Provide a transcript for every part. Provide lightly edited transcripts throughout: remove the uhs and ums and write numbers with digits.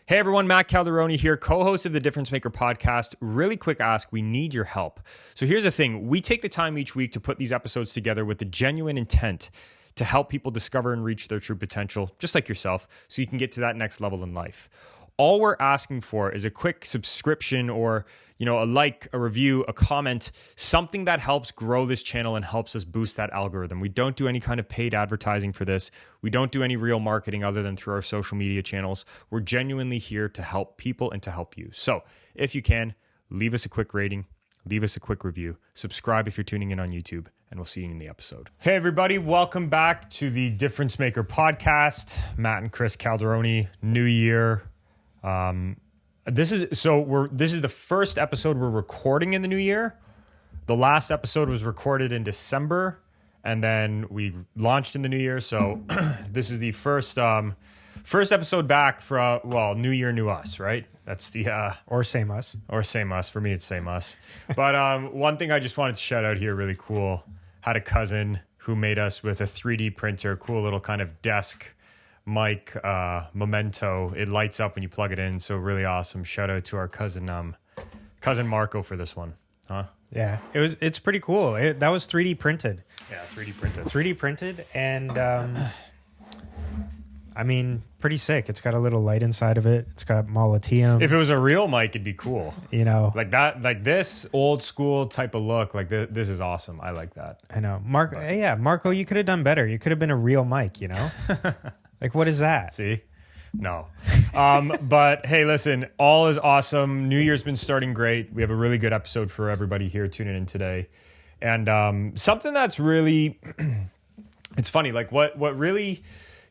Hey everyone, Matt Calderoni here, co-host of the Difference Maker podcast. Really quick ask, we need your help. So here's the thing, we take the time each week to put these episodes together with the genuine intent to help people discover and reach their true potential, just like yourself, so you can get to that next level in life. All we're asking for is a quick subscription or, a like, a review, a comment, something that helps grow this channel and helps us boost that algorithm. We don't do any kind of paid advertising for this. We don't do any real marketing other than through our social media channels. We're genuinely here to help people and to help you. So if you can, leave us a quick rating, leave us a quick review, subscribe if you're tuning in on YouTube, and we'll see you in the episode. Hey everybody, welcome back to the Difference Maker podcast. Matt and Chris Calderoni, new year. This is the first episode we're recording in the new year. The last episode was recorded in December, and then we launched in the new year. So this is the first episode back for new year, new us, right? That's the or same us. For me, it's same us. But one thing I just wanted to shout out here, really cool. Had a cousin who made us with a 3D printer, cool little kind of desk mic memento. It lights up when you plug it in, so really awesome. Shout out to our cousin Marco for this one. Yeah, it's pretty cool. That was 3D printed. Yeah, 3D printed And I mean, pretty sick. It's got a little light inside of it. It's got Molliteum. If it was a real mic, it'd be cool. Like that, like this old school type of look. Like this is awesome. I like that. I know, Marco, you could have done better. You could have been a real mic. Like, what is that? See? No. But hey, listen, all is awesome. New Year's been starting great. We have a really good episode for everybody here tuning in today. And something that's really, it's funny, like what really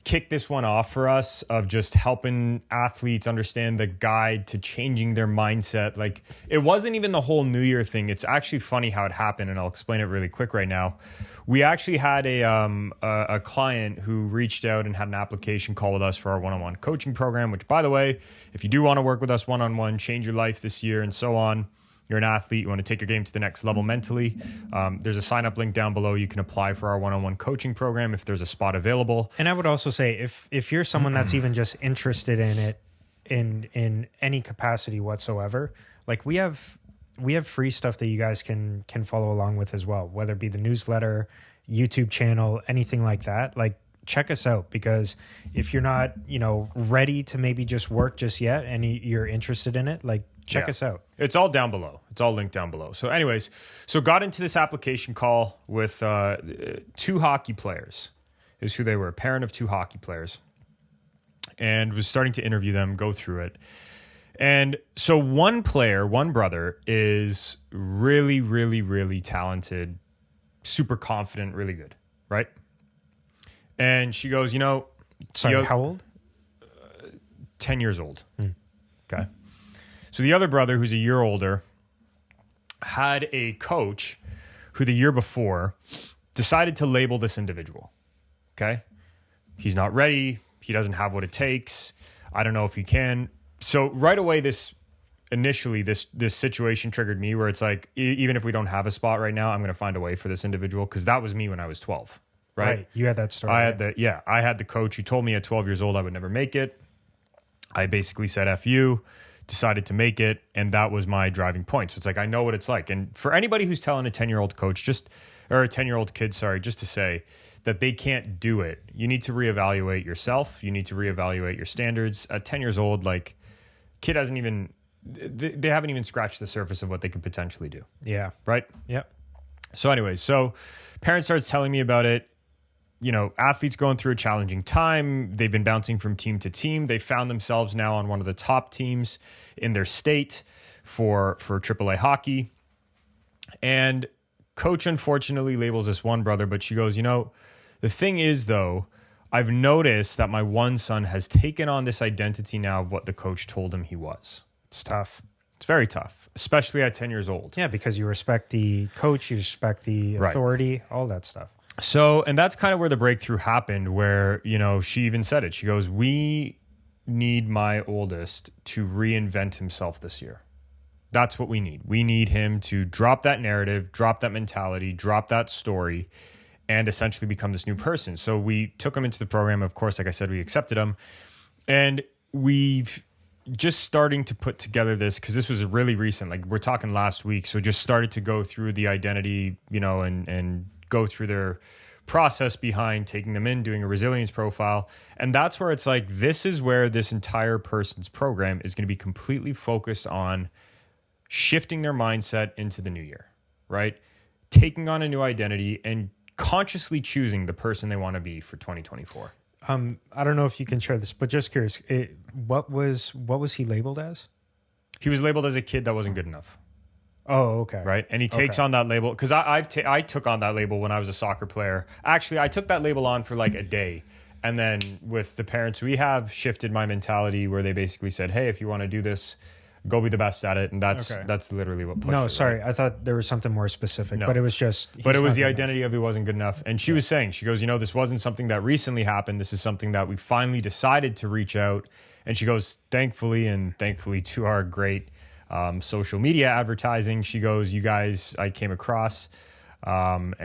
kicked this one off for us of just helping athletes understand the guide to changing their mindset. Like, it wasn't even the whole New Year thing. It's actually funny how it happened, and I'll explain it really quick right now. We actually had a client who reached out and had an application call with us for our one-on-one coaching program, which, by the way, if you do want to work with us one-on-one, change your life this year and so on, you're an athlete, you want to take your game to the next level mentally, there's a sign-up link down below. You can apply for our one-on-one coaching program if there's a spot available. And I would also say, if you're someone that's even just interested in it in any capacity whatsoever, like we have free stuff that you guys can follow along with as well, whether it be the newsletter, YouTube channel, anything like that. Like, check us out, because if you're not, ready to maybe just work just yet and you're interested in it, like, check us out. It's all down below. It's all linked down below. So anyways, got into this application call with two hockey players, is who they were, a parent of two hockey players, and was starting to interview them, go through it. And so one brother is really, really, really talented, super confident, really good, right? And she goes, Sorry, how old? 10 years old. Okay. So the other brother, who's a year older, had a coach who the year before decided to label this individual. Okay. He's not ready. He doesn't have what it takes. I don't know if he can. So right away, this situation triggered me where it's like, even if we don't have a spot right now, I'm going to find a way for this individual, because that was me when I was 12, right? You had that story. I had the coach who told me at 12 years old I would never make it. I basically said, F you, decided to make it, and that was my driving point. So it's like, I know what it's like. And for anybody who's telling a 10-year-old coach or a 10-year-old kid, just to say that they can't do it, you need to reevaluate yourself. You need to reevaluate your standards. At 10 years old, like, kid hasn't even, they haven't even scratched the surface of what they could potentially do. Yeah. Right? Yep. So anyways, parents started telling me about it. Athletes going through a challenging time. They've been bouncing from team to team. They found themselves now on one of the top teams in their state for AAA hockey. And coach unfortunately labels this one brother, but she goes, the thing is, though, I've noticed that my one son has taken on this identity now of what the coach told him he was. It's tough. It's very tough, especially at 10 years old. Yeah, because you respect the coach, you respect the authority, all that stuff. So, and that's kind of where the breakthrough happened, where, she even said it. She goes, we need my oldest to reinvent himself this year. That's what we need. We need him to drop that narrative, drop that mentality, drop that story, and essentially become this new person. So we took him into the program. Of course, like I said, we accepted him. And we've just starting to put together this, because this was really recent, like we're talking last week. So just started to go through the identity, and go through their process behind taking them in, doing a resilience profile. And that's where it's like, this is where this entire person's program is going to be completely focused on shifting their mindset into the new year, right? Taking on a new identity and consciously choosing the person they want to be for 2024. I don't know if you can share this, but just curious, what was he labeled as? He was labeled as a kid that wasn't good enough. Oh, okay. Right. And he takes on that label because I took on that label when I was a soccer player. Actually, I took that label on for like a day. And then with the parents we have, shifted my mentality where they basically said, hey, if you want to do this, go be the best at it. And that's literally what pushed No, it, sorry. right? I thought there was something more specific, No. but it was just... But it was the identity of he wasn't good enough. And she was saying, she goes, this wasn't something that recently happened. This is something that we finally decided to reach out. And she goes, thankfully to our great social media advertising, she goes, you guys, I came across and,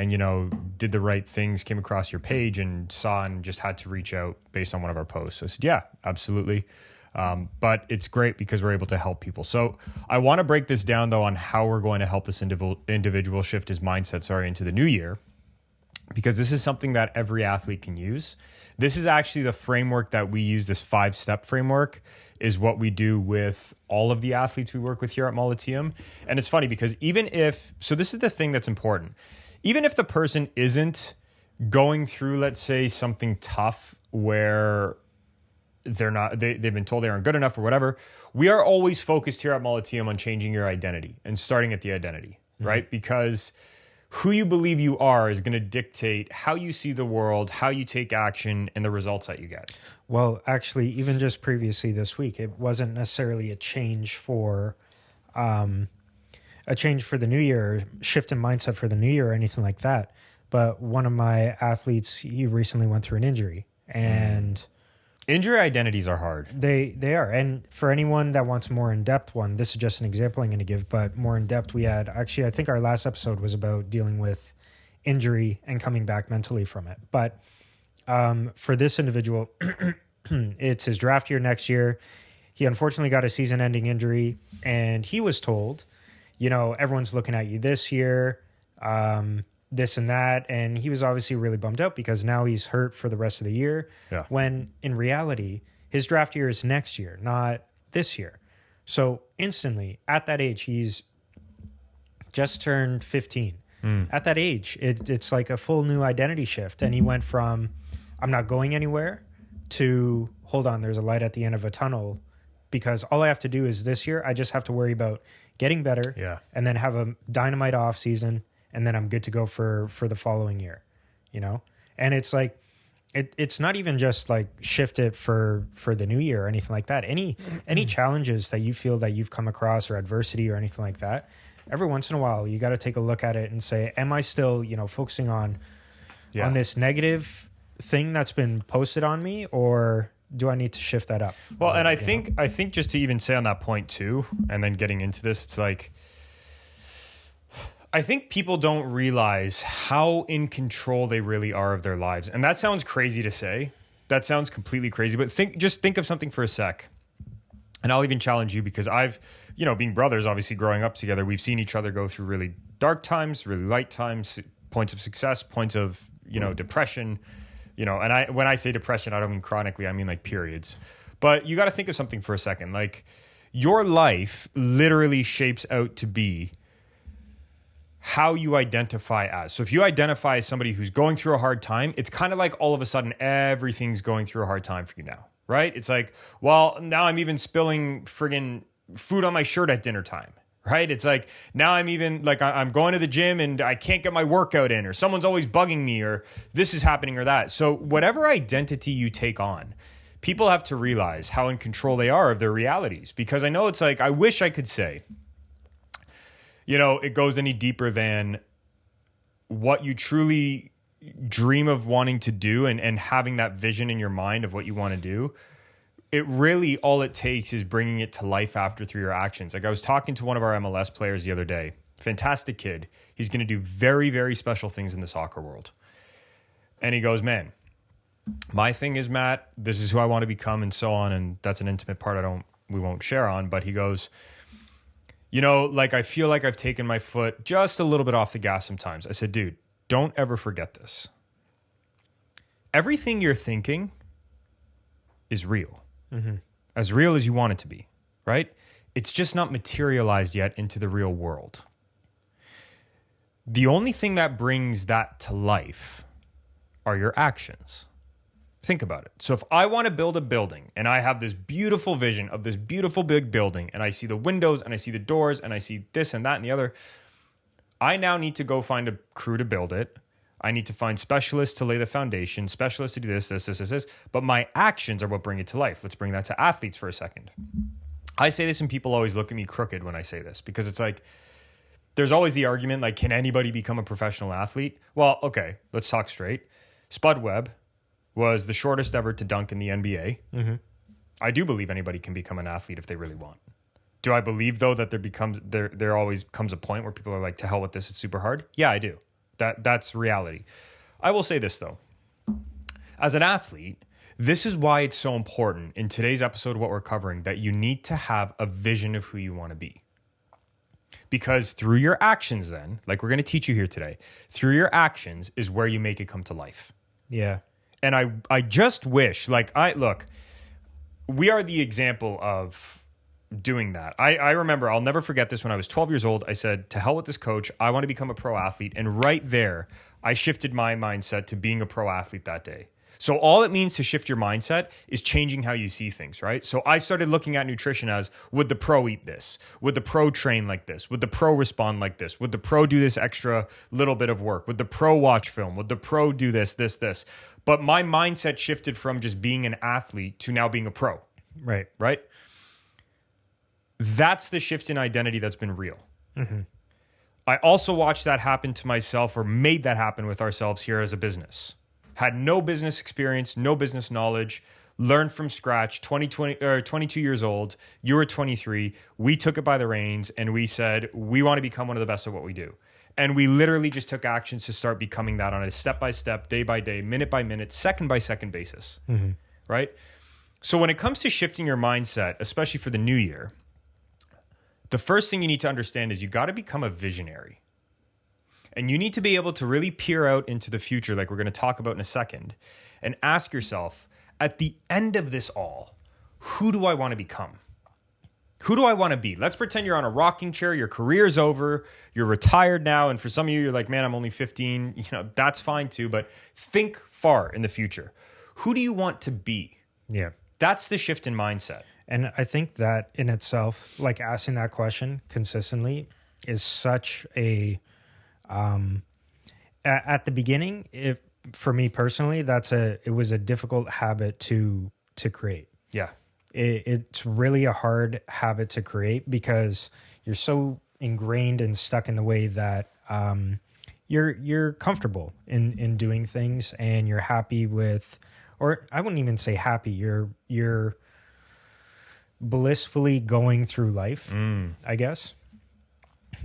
did the right things, came across your page and saw and just had to reach out based on one of our posts. So I said, yeah, absolutely. But it's great because we're able to help people. So I want to break this down, though, on how we're going to help this individual shift his mindset, into the new year, because this is something that every athlete can use. This is actually the framework that we use, this 5-step framework is what we do with all of the athletes we work with here at Molliteum. And it's funny because this is the thing that's important. Even if the person isn't going through, let's say, something tough where they've been told they aren't good enough or whatever, we are always focused here at Molliteum on changing your identity and starting at the identity, right? Because who you believe you are is going to dictate how you see the world, how you take action, and the results that you get. Well, actually, even just previously this week, it wasn't necessarily a change for the new year, shift in mindset for the new year or anything like that. But one of my athletes, he recently went through an injury, and injury identities are hard. They are. And for anyone that wants more in-depth one, this is just an example I'm going to give, but more in-depth, we had actually, I think our last episode was about dealing with injury and coming back mentally from it. But for this individual, it's his draft year next year. He unfortunately got a season-ending injury, and he was told, everyone's looking at you this year, this and that. And he was obviously really bummed out because now he's hurt for the rest of the year. Yeah. When in reality, his draft year is next year, not this year. So instantly at that age, he's just turned 15. At that age, it's like a full new identity shift. And he went from, I'm not going anywhere, to, hold on, there's a light at the end of a tunnel, because all I have to do is this year, I just have to worry about getting better and then have a dynamite off season. And then I'm good to go for the following year, And it's like, it's not even just like shift it for the new year or anything like that. Any challenges that you feel that you've come across or adversity or anything like that, every once in a while, you got to take a look at it and say, am I still, focusing on this negative thing that's been posted on me, or do I need to shift that up? Well, and I think just to even say on that point too, and then getting into this, it's like, I think people don't realize how in control they really are of their lives. And that sounds crazy to say. That sounds completely crazy. But think of something for a sec. And I'll even challenge you, because I've, being brothers, obviously growing up together, we've seen each other go through really dark times, really light times, points of success, points of, depression, and when I say depression, I don't mean chronically, I mean like periods. But you got to think of something for a second. Like, your life literally shapes out to be how you identify as. So if you identify as somebody who's going through a hard time, it's kind of like all of a sudden everything's going through a hard time for you now, right? It's like, well, now I'm even spilling friggin' food on my shirt at dinner time, right? It's like, now I'm even like, I'm going to the gym and I can't get my workout in, or someone's always bugging me, or this is happening or that. So whatever identity you take on, people have to realize how in control they are of their realities. Because I know it's like, I wish I could say, it goes any deeper than what you truly dream of wanting to do and having that vision in your mind of what you want to do. It really, all it takes is bringing it to life through your actions. Like, I was talking to one of our MLS players the other day, fantastic kid. He's going to do very, very special things in the soccer world. And he goes, man, my thing is, Matt, this is who I want to become and so on. And that's an intimate part I don't won't share on, but he goes, you know, like, I feel like I've taken my foot just a little bit off the gas sometimes. I said, dude, don't ever forget this. Everything you're thinking is real. As real as you want it to be, right? It's just not materialized yet into the real world. The only thing that brings that to life are your actions. Think about it. So if I want to build a building and I have this beautiful vision of this beautiful big building and I see the windows and I see the doors and I see this and that and the other, I now need to go find a crew to build it. I need to find specialists to lay the foundation, specialists to do this. But my actions are what bring it to life. Let's bring that to athletes for a second. I say this and people always look at me crooked when I say this because it's like, there's always the argument, like, can anybody become a professional athlete? Well, okay, let's talk straight. Spud Webb was the shortest ever to dunk in the NBA. I do believe anybody can become an athlete if they really want. Do I believe, though, that there always comes a point where people are like, to hell with this, it's super hard? Yeah, I do. That's reality. I will say this, though. As an athlete, this is why it's so important in today's episode, what we're covering, that you need to have a vision of who you want to be. Because through your actions then, like we're going to teach you here today, through your actions is where you make it come to life. Yeah. And I just wish, look, we are the example of doing that. I remember, I'll never forget this, when I was 12 years old, I said, to hell with this coach, I want to become a pro athlete. And right there, I shifted my mindset to being a pro athlete that day. So all it means to shift your mindset is changing how you see things, right? So I started looking at nutrition as, would the pro eat this? Would the pro train like this? Would the pro respond like this? Would the pro do this extra little bit of work? Would the pro watch film? Would the pro do this? But my mindset shifted from just being an athlete to now being a pro. Right? That's the shift in identity that's been real. I also watched that happen to myself, or made that happen with ourselves here as a business. Had no business experience, no business knowledge, learned from scratch, 22 years old. You were 23. We took it by the reins and we said, we want to become one of the best at what we do. And we literally just took actions to start becoming that on a step-by-step, day-by-day, minute-by-minute, second-by-second basis, right? So when it comes to shifting your mindset, especially for the new year, the first thing you need to understand is you got to become a visionary. And you need to be able to really peer out into the future, like we're going to talk about in a second, and ask yourself, at the end of this all, who do I want to become? Who do I want to be? Let's pretend you're on a rocking chair, your career's over, you're retired now, and for some of you, you're like, man, I'm only 15. You know, that's fine too, but think far in the future. Who do you want to be? Yeah. That's the shift in mindset. And I think that in itself, like asking that question consistently is such a... at the beginning, for me personally, it was a difficult habit to create. Yeah. It's really a hard habit to create because you're so ingrained and stuck in the way that, you're comfortable in doing things and you're happy with, or I wouldn't even say happy. You're blissfully going through life, I guess.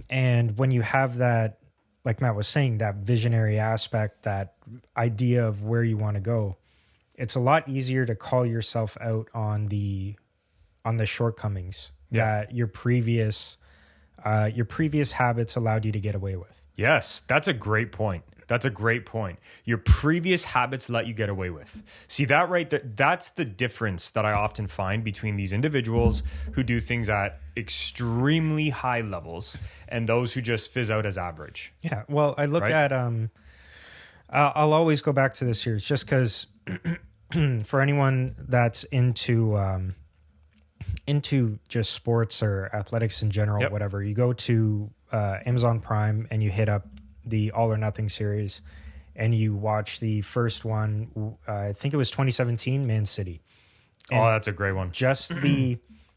And when you have that, like Matt was saying, that visionary aspect, that idea of where you want to go, it's a lot easier to call yourself out on the shortcomings that your previous habits allowed you to get away with. Yes, that's a great point. Your previous habits let you get away with. See that right? That's the difference that I often find between these individuals who do things at extremely high levels and those who just fizz out as average. Yeah. Well, I look at, I'll always go back to this here. It's just because for anyone that's into just sports or athletics in general, whatever, you go to Amazon Prime and you hit up the All or Nothing series and you watch the first one. I think it was 2017, Man City. And that's a great one.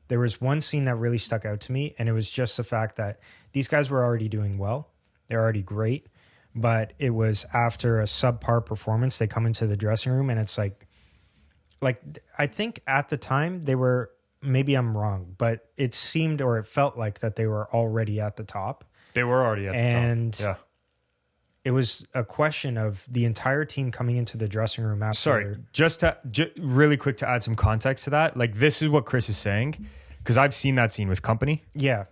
There was one scene that really stuck out to me, and it was just the fact that these guys were already doing well. They're already great, but it was after a subpar performance, they come into the dressing room and it's like I think at the time they were, maybe I'm wrong, but it seemed or it felt like that they were already at the top. They were already at the top. And it was a question of the entire team coming into the dressing room after. Sorry, just really quick to add some context to that. Like, this is what Chris is saying. Because I've seen that scene with Company. Yeah.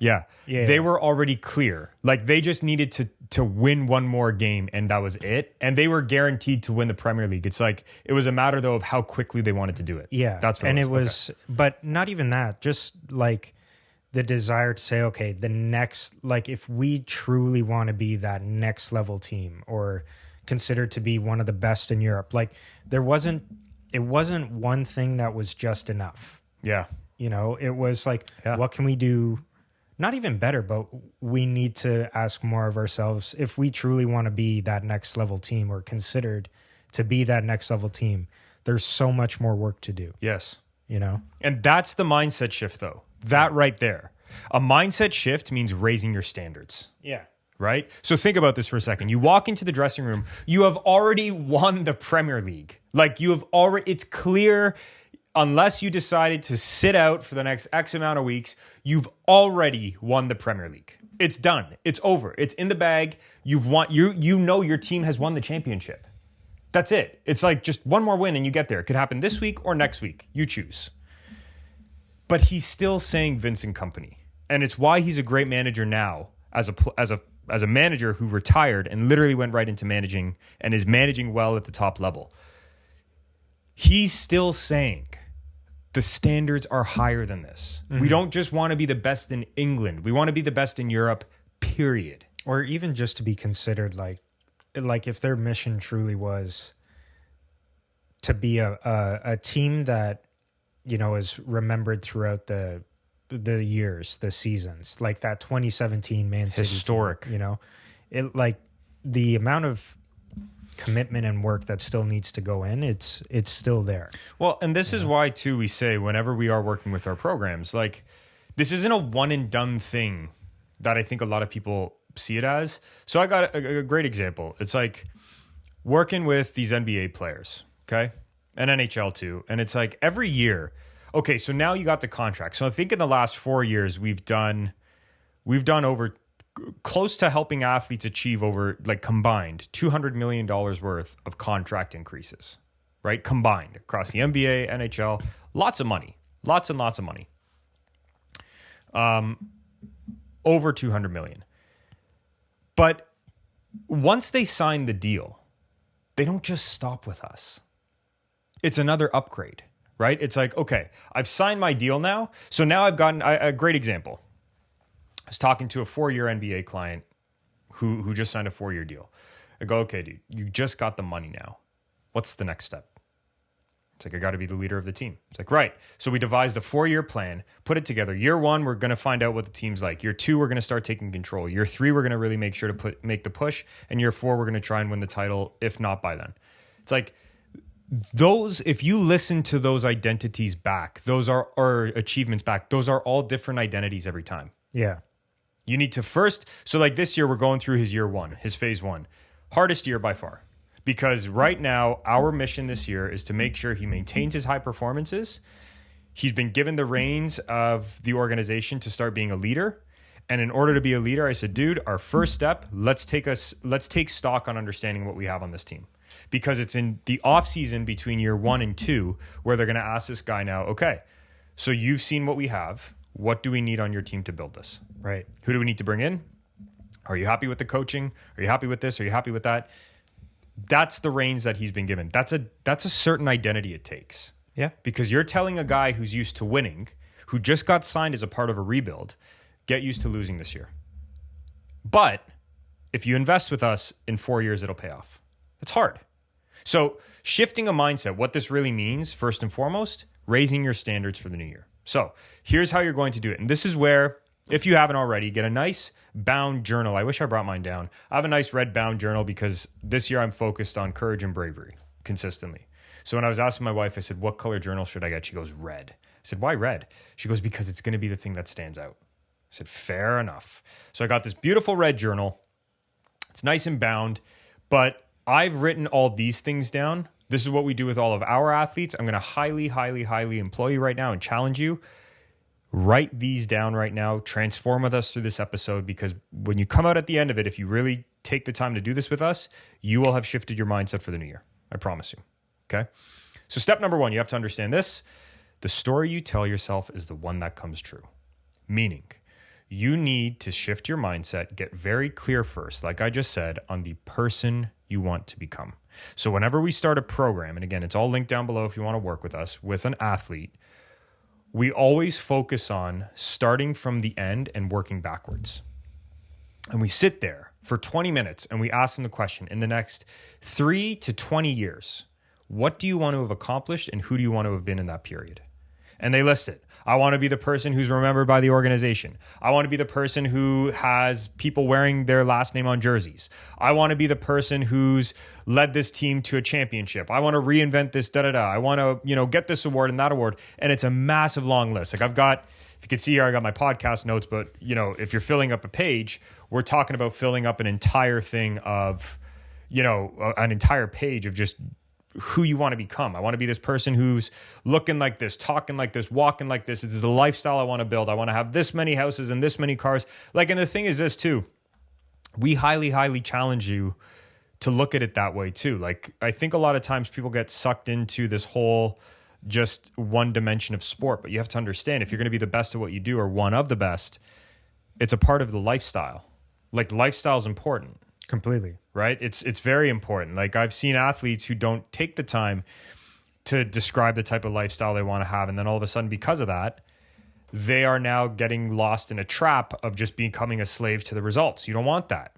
They were already clear. Like they just needed to win one more game and that was it. And they were guaranteed to win the Premier League. It's like, it was a matter though of how quickly they wanted to do it. Yeah. That's what it was. But not even that, just like the desire to say, okay, the next, like if we truly want to be that next level team or considered to be one of the best in Europe, like it wasn't one thing that was just enough. Yeah. You know, it was like, what can we do? Not even better, but we need to ask more of ourselves if we truly want to be that next level team or considered to be that next level team. There's so much more work to do. Yes. You know? And that's the mindset shift though. That right there. A mindset shift means raising your standards. Yeah. Right? So think about this for a second. You walk into the dressing room, you have already won the Premier League. Like you have already, it's clear, unless you decided to sit out for the next X amount of weeks, you've already won the Premier League. It's done. It's over. It's in the bag. You've won. You know your team has won the championship. That's it. It's like just one more win and you get there. It could happen this week or next week. You choose. But he's still saying Vincent Company. And it's why he's a great manager now as a manager who retired and literally went right into managing and is managing well at the top level. He's still saying the standards are higher than this. Mm-hmm. We don't just want to be the best in England. We want to be the best in Europe, period. Or even just to be considered like if their mission truly was to be a team that, you know, is remembered throughout the years, the seasons, like that 2017 Man City historic team, you know, it like the amount of commitment and work that still needs to go in, it's still there. Well, and this is why too we say whenever we are working with our programs, like this isn't a one and done thing that I think a lot of people see it as. So I got a great example. It's like working with these NBA players, okay, and NHL too, and it's like every year. Okay, so now you got the contract. So I think in the last 4 years we've done over close to helping athletes achieve over like combined $200 million worth of contract increases, right? Combined across the NBA, NHL, lots of money, lots and lots of money. Over 200 million. But once they sign the deal, they don't just stop with us. It's another upgrade. Right? It's like, okay, I've signed my deal now. So now I've gotten a great example. I was talking to a 4-year NBA client who just signed a 4-year deal. I go, okay, dude, you just got the money now. What's the next step? It's like, I got to be the leader of the team. It's like, right. So we devised a 4-year plan, put it together. Year 1, we're going to find out what the team's like. Year 2, we're going to start taking control. Year 3, we're going to really make sure to make the push. And year 4, we're going to try and win the title, if not by then. It's like, those, if you listen to those identities back, those are or achievements back, those are all different identities every time. Yeah. You need to first, so like this year, we're going through his year 1, his phase 1. Hardest year by far. Because right now, our mission this year is to make sure he maintains his high performances. He's been given the reins of the organization to start being a leader. And in order to be a leader, I said, dude, our first step, let's take stock on understanding what we have on this team. Because it's in the off season between year 1 and 2 where they're going to ask this guy now, okay, so you've seen what we have. What do we need on your team to build this? Right. Who do we need to bring in? Are you happy with the coaching? Are you happy with this? Are you happy with that? That's the reins that he's been given. That's a certain identity it takes. Yeah. Because you're telling a guy who's used to winning, who just got signed as a part of a rebuild, get used to losing this year. But if you invest with us in 4 years, it'll pay off. It's hard. So shifting a mindset, what this really means, first and foremost, raising your standards for the new year. So here's how you're going to do it. And this is where, if you haven't already, get a nice bound journal. I wish I brought mine down. I have a nice red bound journal because this year I'm focused on courage and bravery consistently. So when I was asking my wife, I said, what color journal should I get? She goes, red. I said, why red? She goes, because it's going to be the thing that stands out. I said, fair enough. So I got this beautiful red journal. It's nice and bound, but I've written all these things down. This is what we do with all of our athletes. I'm going to highly, highly, highly employ you right now and challenge you. Write these down right now. Transform with us through this episode, because when you come out at the end of it, if you really take the time to do this with us, you will have shifted your mindset for the new year. I promise you. Okay? So step number 1, you have to understand this. The story you tell yourself is the one that comes true. Meaning, you need to shift your mindset, get very clear first, like I just said, on the person you want to become. So whenever we start a program, and again, it's all linked down below if you want to work with us, with an athlete, we always focus on starting from the end and working backwards. And we sit there for 20 minutes and we ask them the question, in the next 3 to 20 years, what do you want to have accomplished and who do you want to have been in that period? And they list it. I want to be the person who's remembered by the organization. I want to be the person who has people wearing their last name on jerseys. I want to be the person who's led this team to a championship. I want to reinvent this I want to, get this award and that award. And it's a massive long list. Like I've got, if you can see here, I got my podcast notes, but if you're filling up a page, we're talking about filling up an entire thing of, an entire page of just who you want to become. I want to be this person who's looking like this, talking like this, walking like this. This is the lifestyle I want to build. I want to have this many houses and this many cars. And the thing is this too, we highly, highly challenge you to look at it that way too. Like I think a lot of times people get sucked into this whole just one dimension of sport, but you have to understand if you're going to be the best at what you do or one of the best, it's a part of the lifestyle. Like lifestyle is important. Completely. Right? It's very important. Like I've seen athletes who don't take the time to describe the type of lifestyle they want to have. And then all of a sudden, because of that, they are now getting lost in a trap of just becoming a slave to the results. You don't want that.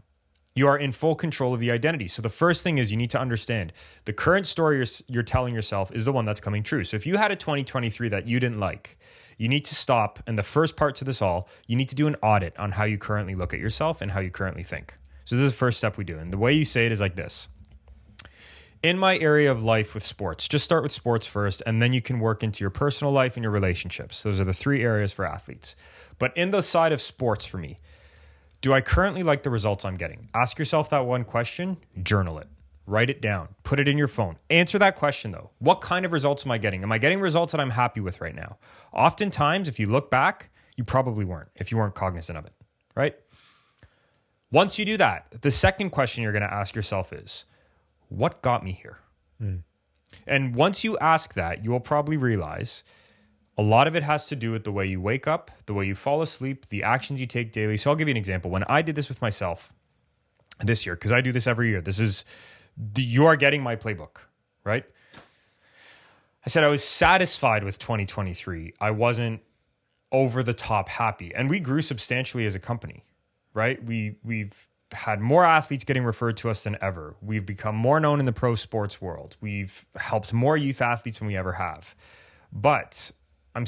You are in full control of the identity. So the first thing is you need to understand the current story you're telling yourself is the one that's coming true. So if you had a 2023 that you didn't like, you need to stop. And the first part to this all, you need to do an audit on how you currently look at yourself and how you currently think. So this is the first step we do. And the way you say it is like this. In my area of life with sports, just start with sports first, and then you can work into your personal life and your relationships. Those are the 3 areas for athletes. But in the side of sports for me, do I currently like the results I'm getting? Ask yourself that one question, journal it, write it down, put it in your phone. Answer that question though. What kind of results am I getting? Am I getting results that I'm happy with right now? Oftentimes, if you look back, you probably weren't, if you weren't cognizant of it, right? Once you do that, the second question you're going to ask yourself is, what got me here? And once you ask that, you will probably realize a lot of it has to do with the way you wake up, the way you fall asleep, the actions you take daily. So I'll give you an example. When I did this with myself this year, because I do this every year, you are getting my playbook, right? I said I was satisfied with 2023. I wasn't over the top happy. And we grew substantially as a company. Right? We've had more athletes getting referred to us than ever. We've become more known in the pro sports world. We've helped more youth athletes than we ever have. But I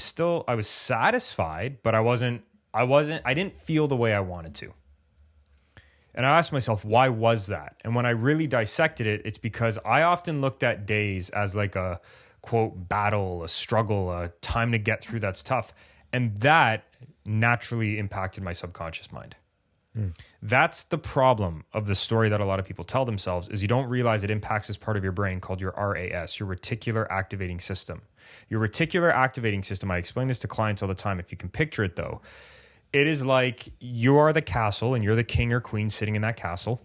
was satisfied, but I didn't feel the way I wanted to. And I asked myself, why was that? And when I really dissected it, it's because I often looked at days as like a quote battle, a struggle, a time to get through that's tough. And that naturally impacted my subconscious mind. That's the problem of the story that a lot of people tell themselves is you don't realize it impacts this part of your brain called your RAS, your reticular activating system. Your reticular activating system, I explain this to clients all the time. If you can picture it though, it is like you are the castle and you're the king or queen sitting in that castle.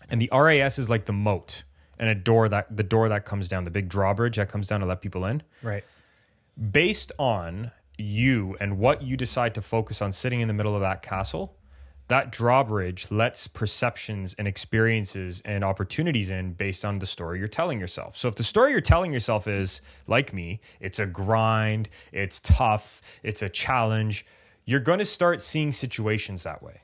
And the RAS is like the moat and the door that comes down, the big drawbridge that comes down to let people in. Right. Based on you and what you decide to focus on sitting in the middle of that castle, that drawbridge lets perceptions and experiences and opportunities in based on the story you're telling yourself. So if the story you're telling yourself is, like me, it's a grind, it's tough, it's a challenge, you're going to start seeing situations that way.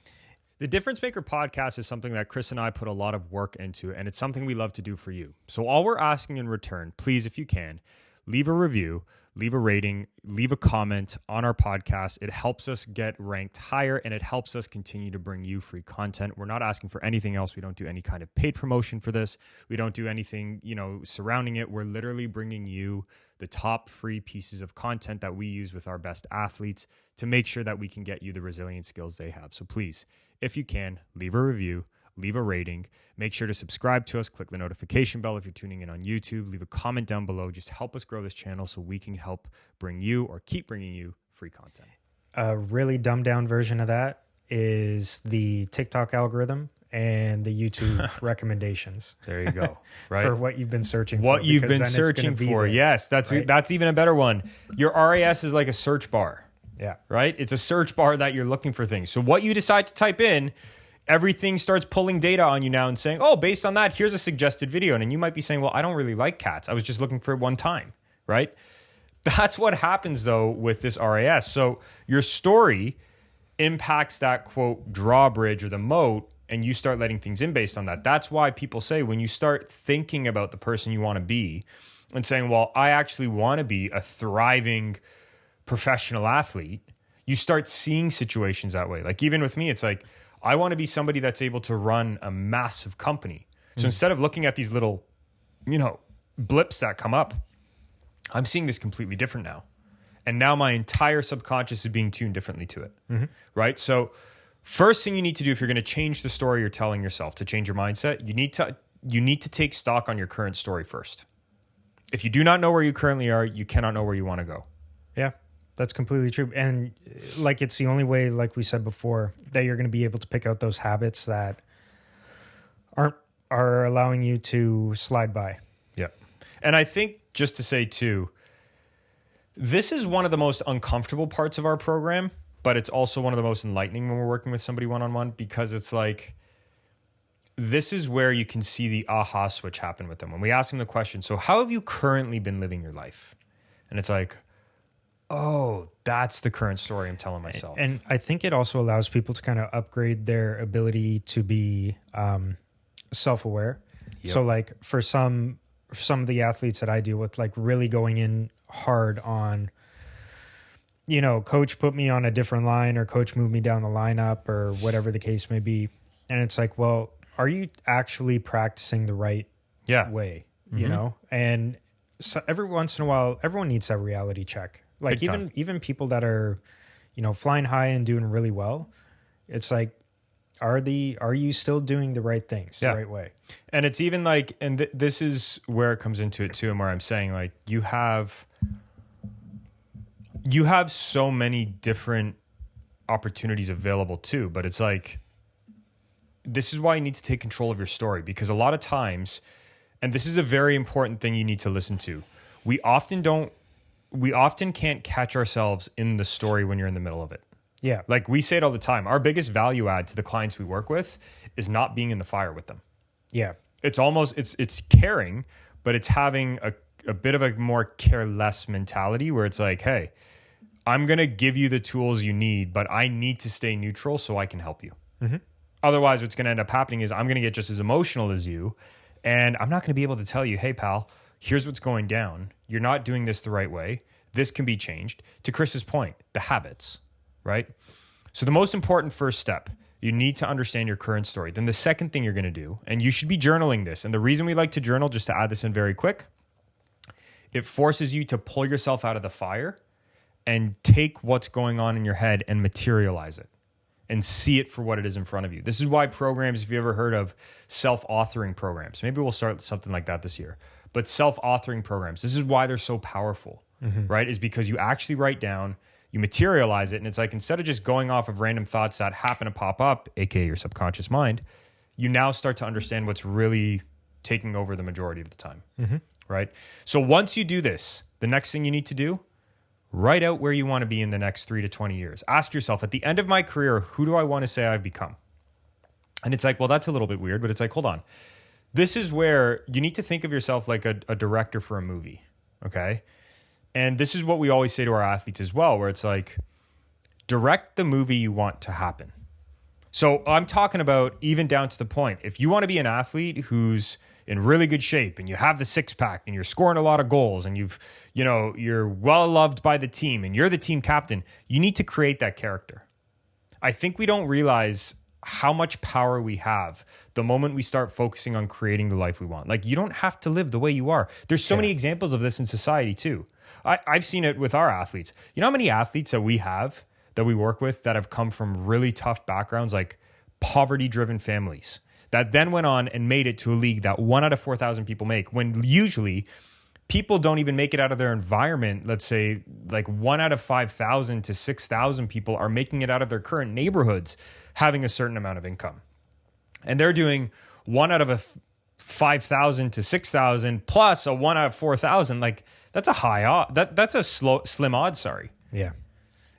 The Difference Maker podcast is something that Chris and I put a lot of work into, and it's something we love to do for you. So all we're asking in return, please, if you can, leave a review, leave a rating, leave a comment on our podcast. It helps us get ranked higher and it helps us continue to bring you free content. We're not asking for anything else. We don't do any kind of paid promotion for this. We don't do anything, surrounding it. We're literally bringing you the top free pieces of content that we use with our best athletes to make sure that we can get you the resilient skills they have. So please, if you can, leave a review, leave a rating, make sure to subscribe to us, click the notification bell if you're tuning in on YouTube, leave a comment down below, just help us grow this channel so we can help bring you or keep bringing you free content. A really dumbed down version of that is the TikTok algorithm and the YouTube recommendations. There you go. Right. For what you've been searching for. What you've been then it's searching gonna be for. there, Yes, that's right? that's even a better one. Your RAS is like a search bar, Yeah. right? It's a search bar that you're looking for things. So what you decide to type in, everything starts pulling data on you now and saying, oh, based on that, here's a suggested video. And then you might be saying, well, I don't really like cats. I was just looking for it one time, right? That's what happens, though, with this RAS. So your story impacts that, quote, drawbridge or the moat, and you start letting things in based on that. That's why people say when you start thinking about the person you want to be and saying, well, I actually want to be a thriving professional athlete, you start seeing situations that way. Like even with me, it's like, I want to be somebody that's able to run a massive company. So instead of looking at these little, blips that come up, I'm seeing this completely different now. And now my entire subconscious is being tuned differently to it, right? So first thing you need to do if you're going to change the story you're telling yourself to change your mindset, you need to take stock on your current story first. If you do not know where you currently are, you cannot know where you want to go. Yeah, that's completely true. And like it's the only way, like we said before, that you're going to be able to pick out those habits that are allowing you to slide by. Yeah. And I think just to say too, this is one of the most uncomfortable parts of our program, but it's also one of the most enlightening when we're working with somebody one-on-one, because it's like, this is where you can see the aha switch happen with them. When we ask them the question, so how have you currently been living your life? And it's like, oh, that's the current story I'm telling myself. And I think it also allows people to kind of upgrade their ability to be self-aware. Yep. So like for some of the athletes that I deal with, like really going in hard on, coach put me on a different line or coach moved me down the lineup or whatever the case may be. And it's like, well, are you actually practicing the right way? And so every once in a while, everyone needs that reality check. Like even people that are, flying high and doing really well, it's like, are you still doing the right things the right way? And it's even like, and this is where it comes into it too, and where I'm saying like, you have so many different opportunities available too, but it's like, this is why you need to take control of your story, because a lot of times, and this is a very important thing you need to listen to, we often can't catch ourselves in the story when you're in the middle of it. Yeah. Like we say it all the time. Our biggest value add to the clients we work with is not being in the fire with them. Yeah. It's almost, it's caring, but it's having a bit of a more careless mentality where it's like, hey, I'm going to give you the tools you need, but I need to stay neutral so I can help you. Mm-hmm. Otherwise, what's going to end up happening is I'm going to get just as emotional as you, and I'm not going to be able to tell you, hey, pal, here's what's going down. You're not doing this the right way. This can be changed. To Chris's point, the habits, right? So the most important first step, you need to understand your current story. Then the second thing you're going to do, and you should be journaling this. And the reason we like to journal, just to add this in very quick, it forces you to pull yourself out of the fire and take what's going on in your head and materialize it and see it for what it is in front of you. This is why programs, if you ever heard of self-authoring programs, maybe we'll start something like that this year, but self-authoring programs, this is why they're so powerful, right? Is because you actually write down, you materialize it, and it's like, instead of just going off of random thoughts that happen to pop up, aka your subconscious mind, you now start to understand what's really taking over the majority of the time, right? So once you do this, the next thing you need to do, write out where you want to be in the next 3 to 20 years. Ask yourself, at the end of my career, who do I want to say I've become? And it's like, well, that's a little bit weird, but it's like, hold on. This is where you need to think of yourself like a director for a movie, okay? And this is what we always say to our athletes as well, where it's like, direct the movie you want to happen. So I'm talking about even down to the point, if you want to be an athlete who's in really good shape and you have the six pack and you're scoring a lot of goals and you're well loved by the team and you're the team captain, you need to create that character. I think we don't realize how much power we have the moment we start focusing on creating the life we want. Like, you don't have to live the way you are. There's so many examples of this in society too. I've seen it with our athletes. You know how many athletes that we have that we work with that have come from really tough backgrounds, like poverty-driven families, that then went on and made it to a league that 1 out of 4,000 people make, when usually people don't even make it out of their environment. Let's say like 1 out of 5,000 to 6,000 people are making it out of their current neighborhoods, having a certain amount of income. and they're doing 1 out of a 5,000 to 6,000 plus a 1 out of 4,000. Like that's a high odd. That's a slim odds. Sorry. Yeah.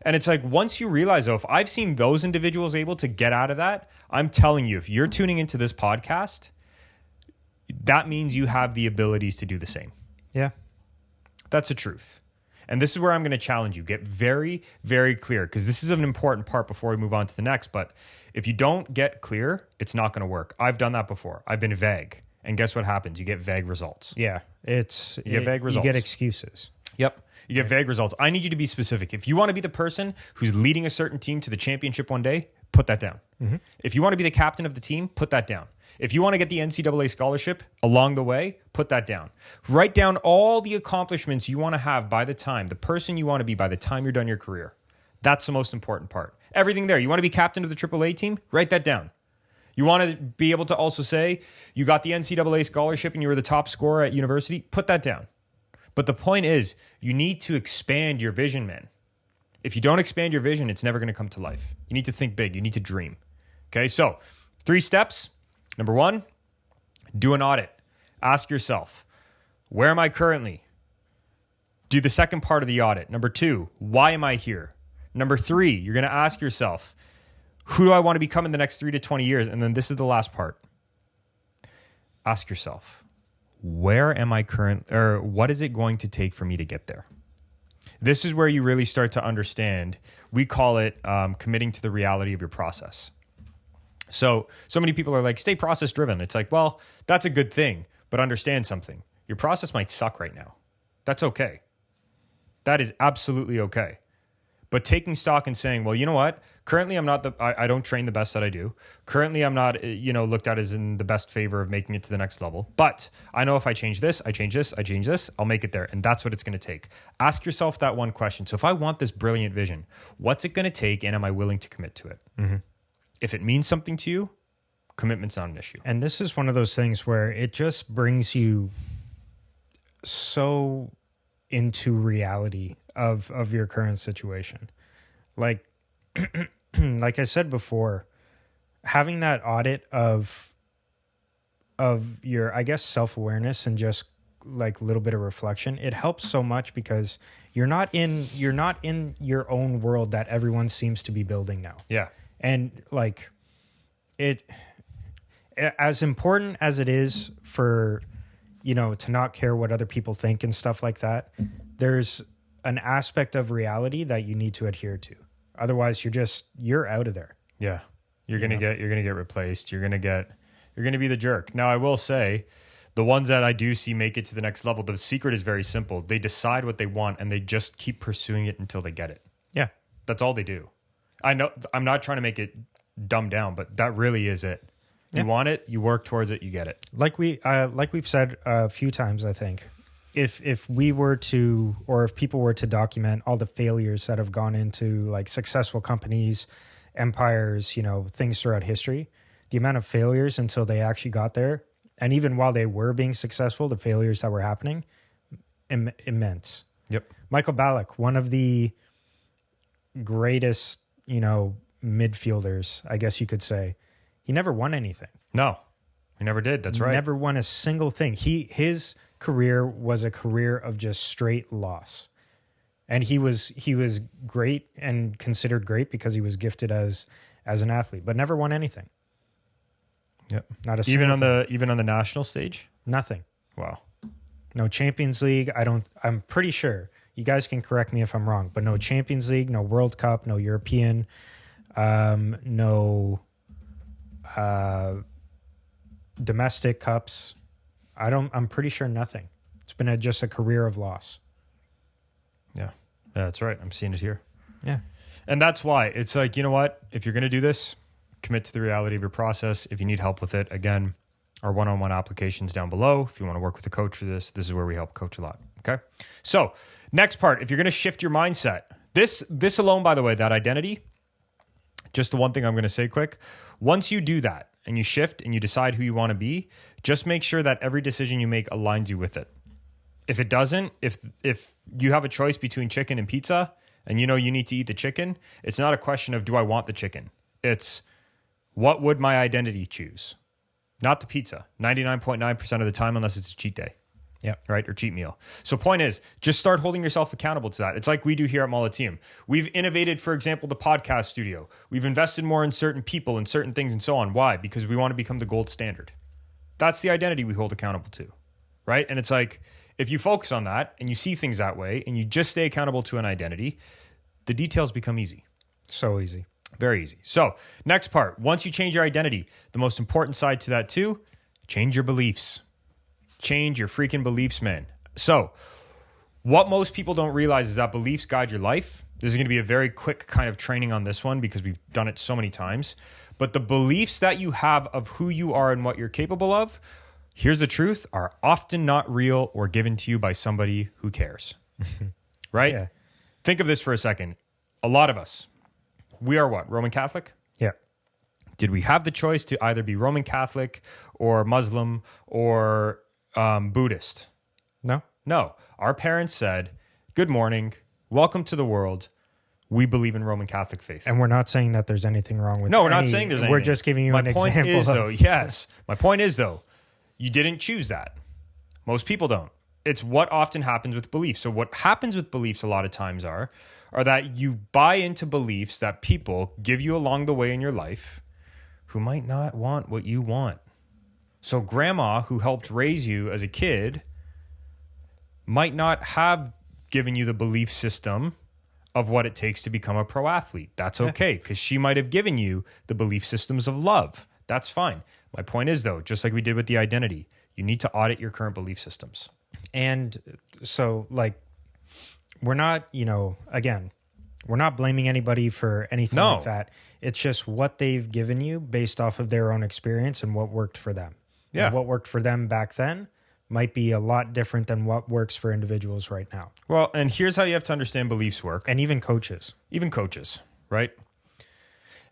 And it's like, once you realize, though, if I've seen those individuals able to get out of that, I'm telling you, if you're tuning into this podcast, that means you have the abilities to do the same. Yeah. That's the truth. And this is where I'm going to challenge you. Get very, very clear, because this is an important part before we move on to the next. But if you don't get clear, it's not going to work. I've done that before. I've been vague. And guess what happens? You get vague results. Yeah. You get vague results. You get excuses. Yep. You get vague results. I need you to be specific. If you want to be the person who's leading a certain team to the championship one day, put that down. Mm-hmm. If you want to be the captain of the team, put that down. If you want to get the NCAA scholarship along the way, put that down. Write down all the accomplishments you want to have by the time, the person you want to be by the time you're done your career. That's the most important part. Everything there. You want to be captain of the AAA team? Write that down. You want to be able to also say you got the NCAA scholarship and you were the top scorer at university? Put that down. But the point is, you need to expand your vision, man. If you don't expand your vision, it's never going to come to life. You need to think big. You need to dream. Okay, so 3 steps. Number 1, do an audit. Ask yourself, where am I currently? Do the second part of the audit. Number 2, why am I here? Number 3, you're going to ask yourself, who do I want to become in the next 3 to 20 years? And then this is the last part. Ask yourself, where am I or what is it going to take for me to get there? This is where you really start to understand. We call it committing to the reality of your process. So many people are like, stay process driven. It's like, well, that's a good thing, but understand something. Your process might suck right now. That's okay. That is absolutely okay. But taking stock and saying, well, you know what? Currently, I don't train the best that I do. Currently, I'm not, looked at as in the best favor of making it to the next level. But I know if I change this, I change this, I'll make it there. And that's what it's going to take. Ask yourself that one question. So if I want this brilliant vision, what's it going to take and am I willing to commit to it? Mm-hmm. If it means something to you, commitment's not an issue. And this is one of those things where it just brings you so into reality of your current situation. Like like I said before, having that audit of your, I guess, self-awareness and just like a little bit of reflection, it helps so much because you're not in your own world that everyone seems to be building now. Yeah. And like it, as important as it is for, to not care what other people think and stuff like that, there's an aspect of reality that you need to adhere to. Otherwise, you're out of there. Yeah. You're going to get replaced. You're going to be the jerk. Now, I will say the ones that I do see make it to the next level, the secret is very simple. They decide what they want and they just keep pursuing it until they get it. Yeah. That's all they do. I know I'm not trying to make it dumbed down, but that really is it. You want it, you work towards it, you get it. Like we've said a few times, I think, if we were to, or if people were to document all the failures that have gone into like successful companies, empires, things throughout history, the amount of failures until they actually got there, and even while they were being successful, the failures that were happening, immense. Yep. Michael Ballack, one of the greatest, midfielders, I guess you could say, he never won anything. No, he never did. That's right. Never won a single thing. His career was a career of just straight loss. And he was great and considered great because he was gifted as an athlete, but never won anything. Yep. Not a single thing. Even on the national stage? Nothing. Wow. No Champions League. I'm pretty sure. You guys can correct me if I'm wrong, but no Champions League, no World Cup, no European, no domestic cups. I'm pretty sure nothing. It's been just a career of loss. Yeah, that's right. I'm seeing it here. Yeah. And that's why it's like, you know what? If you're going to do this, commit to the reality of your process. If you need help with it, again, our one-on-one applications down below. If you want to work with a coach for this is where we help coach a lot. Okay. So next part, if you're going to shift your mindset, this alone, by the way, that identity, just the one thing I'm going to say quick. Once you do that and you shift and you decide who you want to be, just make sure that every decision you make aligns you with it. If it doesn't, if you have a choice between chicken and pizza and you need to eat the chicken, it's not a question of do I want the chicken? It's what would my identity choose? not the pizza, 99.9% of the time, unless it's a cheat day. Yeah. Right? Or cheat meal. So point is, just start holding yourself accountable to that. It's like we do here at Molliteum. We've innovated, for example, the podcast studio. We've invested more in certain people and certain things and so on. Why? Because we want to become the gold standard. That's the identity we hold accountable to. Right? And it's like, if you focus on that and you see things that way and you just stay accountable to an identity, the details become easy. So easy. Very easy. So next part, once you change your identity, the most important side to that too, change your beliefs. Change your freaking beliefs, man. So what most people don't realize is that beliefs guide your life. This is going to be a very quick kind of training on this one because we've done it so many times. But the beliefs that you have of who you are and what you're capable of, here's the truth, are often not real or given to you by somebody who cares. Right? Yeah. Think of this for a second. A lot of us, we are what? Roman Catholic? Yeah. Did we have the choice to either be Roman Catholic or Muslim or Buddhist? No. No. Our parents said, good morning, welcome to the world. We believe in Roman Catholic faith. And we're not saying that there's anything wrong with No, we're not saying there's anything. We're just giving you an example. My point is, though, yes. My point is, though, you didn't choose that. Most people don't. It's what often happens with beliefs. So what happens with beliefs a lot of times are that you buy into beliefs that people give you along the way in your life who might not want what you want. So grandma, who helped raise you as a kid, might not have given you the belief system of what it takes to become a pro athlete. That's okay, because she might have given you the belief systems of love. That's fine. My point is, though, just like we did with the identity, you need to audit your current belief systems. And so, like, we're not, again, we're not blaming anybody for anything like that. It's just what they've given you based off of their own experience and what worked for them. Yeah. And what worked for them back then might be a lot different than what works for individuals right now. Well, and here's how you have to understand beliefs work. And even coaches. Right?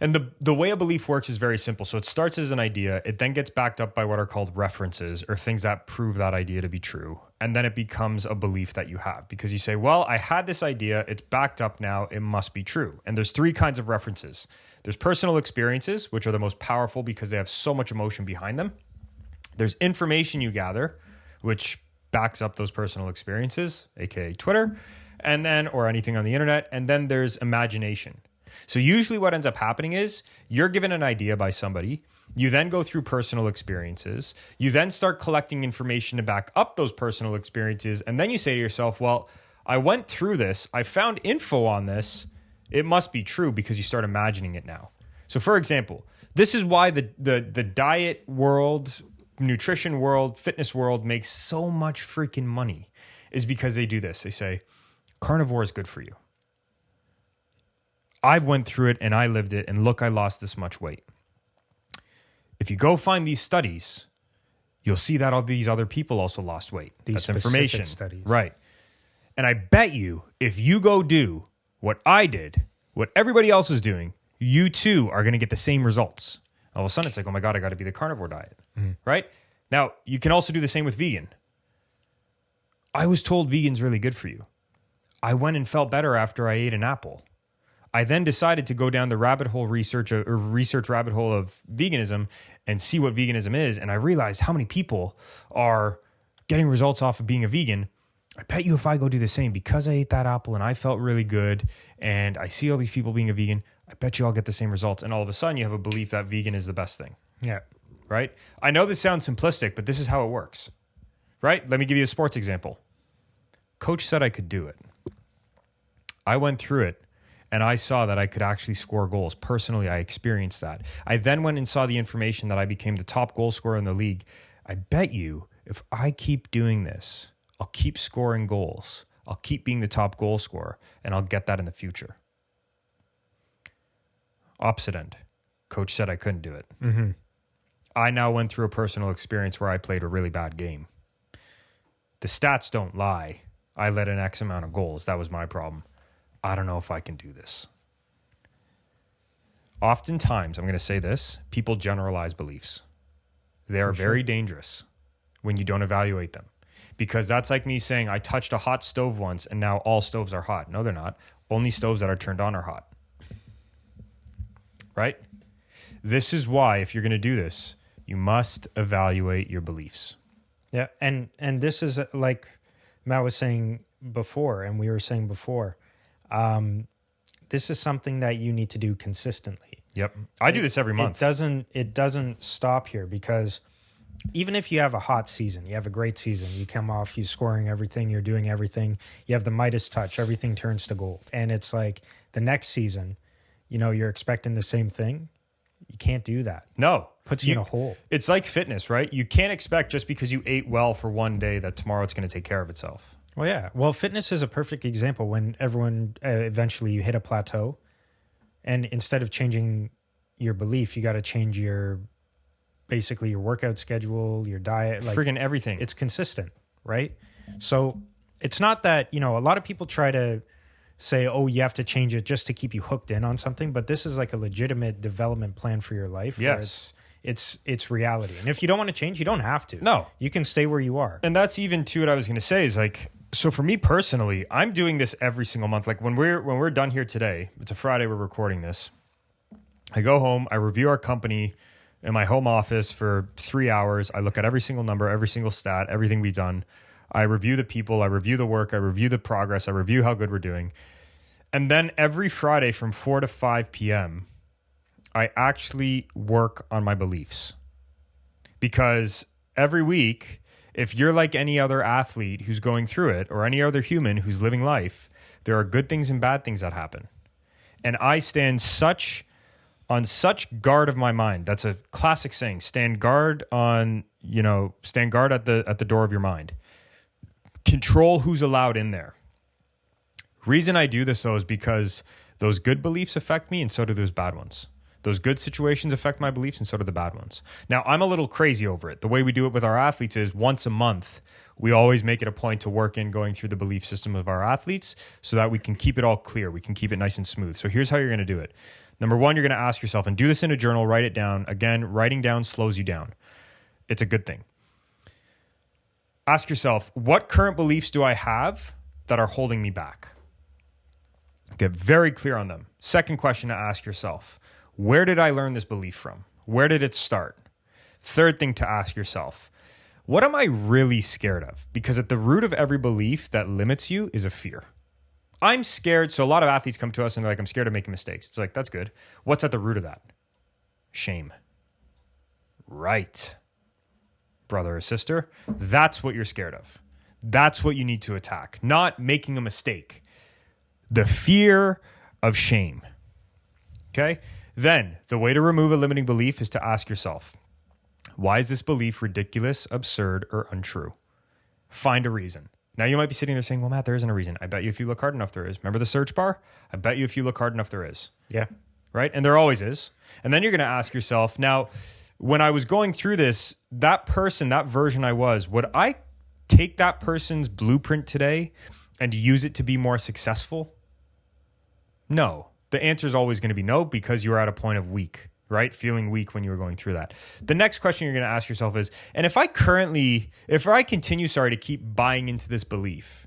And the way a belief works is very simple. So it starts as an idea. It then gets backed up by what are called references or things that prove that idea to be true. And then it becomes a belief that you have because you say, well, I had this idea. It's backed up now. It must be true. And there's three kinds of references. There's personal experiences, which are the most powerful because they have so much emotion behind them. There's information you gather, which backs up those personal experiences, aka Twitter, and then, or anything on the internet. And then there's imagination. So usually what ends up happening is you're given an idea by somebody. You then go through personal experiences. You then start collecting information to back up those personal experiences. And then you say to yourself, well, I went through this. I found info on this. It must be true because you start imagining it now. So for example, this is why the diet world, nutrition world, fitness world makes so much freaking money is because they do this. They say, carnivore is good for you. I went through it and I lived it and look, I lost this much weight. If you go find these studies, you'll see that all these other people also lost weight. These That's information. Studies. Right. And I bet you if you go do what I did, what everybody else is doing, you too are going to get the same results. All of a sudden it's like, oh my God, I got to be the carnivore diet. Right? Now, you can also do the same with vegan. I was told vegan's really good for you. I went and felt better after I ate an apple. I then decided to go down the rabbit hole research rabbit hole of veganism and see what veganism is. And I realized how many people are getting results off of being a vegan. I bet you if I go do the same, because I ate that apple and I felt really good and I see all these people being a vegan, I bet you I'll get the same results. And all of a sudden you have a belief that vegan is the best thing. Yeah. Right? I know this sounds simplistic, but this is how it works. Right? Let me give you a sports example. Coach said I could do it. I went through it. And I saw that I could actually score goals. Personally, I experienced that. I then went and saw the information that I became the top goal scorer in the league. I bet you if I keep doing this, I'll keep scoring goals. I'll keep being the top goal scorer, and I'll get that in the future. Opposite end. Coach said I couldn't do it. Mm-hmm. I now went through a personal experience where I played a really bad game. The stats don't lie. I let in X amount of goals. That was my problem. I don't know if I can do this. Oftentimes, I'm going to say this, people generalize beliefs. They are very dangerous when you don't evaluate them. Because that's like me saying, I touched a hot stove once and now all stoves are hot. No, they're not. Only stoves that are turned on are hot. Right? This is why, if you're going to do this, You must evaluate your beliefs. Yeah. And this is like Matt was saying before, and we were saying before, this is something that you need to do consistently. Yep. I do this every month. It doesn't stop here, because even if you have a hot season, you have a great season, you come off, you scoring everything, you're doing everything, you have the Midas touch, everything turns to gold. And it's like the next season, you're expecting the same thing. You can't do that. No. Puts you in a hole. It's like fitness, right? You can't expect just because you ate well for one day that tomorrow it's going to take care of itself. Well, yeah. Well, fitness is a perfect example when everyone eventually you hit a plateau, and instead of changing your belief, you got to change basically your workout schedule, your diet, like friggin' everything. It's consistent, right? So it's not that, a lot of people try to say, oh, you have to change it just to keep you hooked in on something, but this is like a legitimate development plan for your life. Yes. It's reality. And if you don't want to change, you don't have to. No. You can stay where you are. And that's even too what I was going to say is like, so for me personally, I'm doing this every single month. Like when we're done here today, it's a Friday, we're recording this. I go home, I review our company in my home office for 3 hours. I look at every single number, every single stat, everything we've done. I review the people, I review the work, I review the progress, I review how good we're doing. And then every Friday from 4 to 5 p.m., I actually work on my beliefs. Because every week, if you're like any other athlete who's going through it or any other human who's living life, there are good things and bad things that happen. And I stand on such guard of my mind. That's a classic saying. Stand guard at the door of your mind. Control who's allowed in there. Reason I do this though is because those good beliefs affect me and so do those bad ones. Those good situations affect my beliefs and so do the bad ones. Now, I'm a little crazy over it. The way we do it with our athletes is once a month, we always make it a point to work in going through the belief system of our athletes so that we can keep it all clear. We can keep it nice and smooth. So here's how you're going to do it. Number one, you're going to ask yourself, and do this in a journal, write it down. Again, writing down slows you down. It's a good thing. Ask yourself, what current beliefs do I have that are holding me back? Get very clear on them. Second question to ask yourself, where did I learn this belief from? Where did it start? Third thing to ask yourself, what am I really scared of? Because at the root of every belief that limits you is a fear. I'm scared. So a lot of athletes come to us and they're like, I'm scared of making mistakes. It's like, that's good. What's at the root of that? Shame. Right. Brother or sister, that's what you're scared of. That's what you need to attack, not making a mistake. The fear of shame. Okay? Then the way to remove a limiting belief is to ask yourself, why is this belief ridiculous, absurd, or untrue? Find a reason. Now you might be sitting there saying, well, Matt, there isn't a reason. I bet you if you look hard enough, there is. Remember the search bar? I bet you if you look hard enough, there is. Yeah. Right? And there always is. And then you're going to ask yourself, now, when I was going through this, that person, that version I was, would I take that person's blueprint today and use it to be more successful? No. The answer is always going to be no, because you're at a point of weak, right? Feeling weak when you were going through that. The next question you're going to ask yourself is, and if I continue to keep buying into this belief,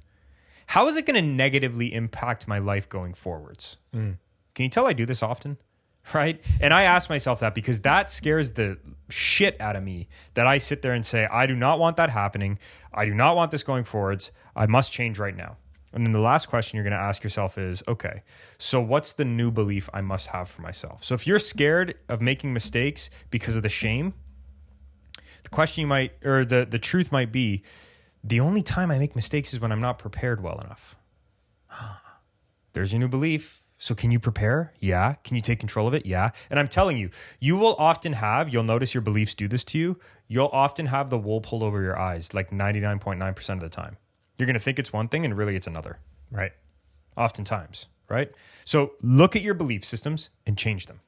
how is it going to negatively impact my life going forwards? Can you tell I do this often? Right? And I ask myself that because that scares the shit out of me, that I sit there and say, I do not want that happening. I do not want this going forwards. I must change right now. And then the last question you're going to ask yourself is, okay, so what's the new belief I must have for myself? So if you're scared of making mistakes because of the shame, the question the truth might be, the only time I make mistakes is when I'm not prepared well enough. There's your new belief. So can you prepare? Yeah. Can you take control of it? Yeah. And I'm telling you, you'll notice your beliefs do this to you. You'll often have the wool pulled over your eyes like 99.9% of the time. You're going to think it's one thing and really it's another. Right. Oftentimes, right? So look at your belief systems and change them.